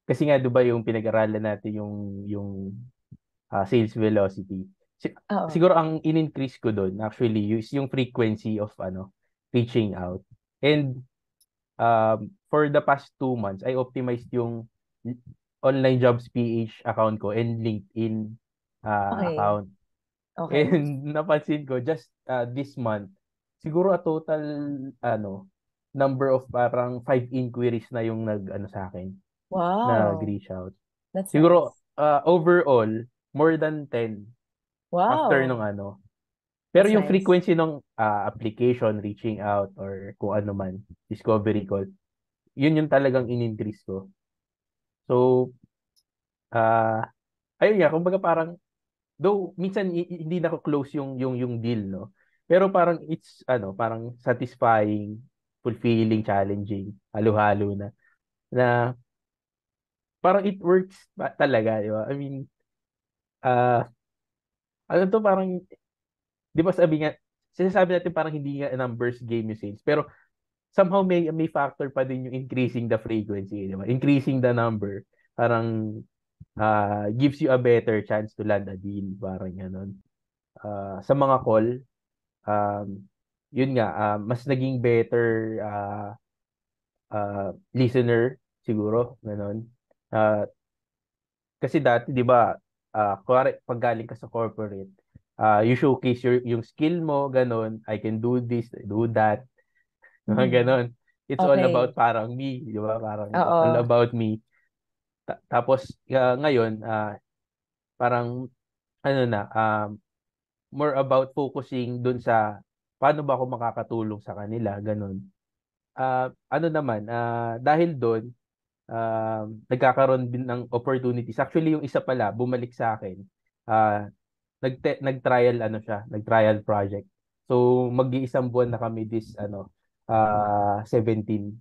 Kasi nga 'di ba yung pinag-aralan natin yung sales velocity. Si- Oo. Siguro ang in-increase ko doon actually is yung frequency of reaching out. And for the past 2 months, I optimized yung online jobs PH account ko and LinkedIn Okay. account. Okay. And napansin ko just this month, siguro a total number of parang 5 inquiries na yung nag sa akin, Wow. nag-reach out. That's Siguro nice. overall more than 10 after nung Wow. Pero That's yung nice. frequency ng application, reaching out or kung ano man, discovery call, yun yung talagang in-increase ko. So, ah ayun nga, kumbaga parang though minsan hindi na ko close yung deal, no. Pero parang it's parang satisfying, fulfilling, challenging, halo-halo na parang it works talaga, di ba? I mean, ah ano to parang, di ba sabi nga, sinasabi natin parang hindi nga numbers game yung sales, pero somehow may factor pa din yung increasing the frequency, di ba? Increasing the number, parang gives you a better chance to land a deal, parang gano'n. Sa mga call, um, yun nga, mas naging better listener siguro, gano'n. Ah, Kasi dati, di ba, kuwari, pag galing ka sa corporate, you showcase yung skill mo, gano'n. I can do this, do that, mga Mhm. gano'n. It's all about Okay. parang me, di ba? Parang it's all Oo. about me. Tapos, ngayon, parang, more about focusing dun sa paano ba ako makakatulong sa kanila, ganun. Ano naman, dahil doon, nagkakaroon din ng opportunities. Actually, yung isa pala, bumalik sa akin. Ah, nag-trial nag-trial project. So, mag-iisang buwan na kami this 17.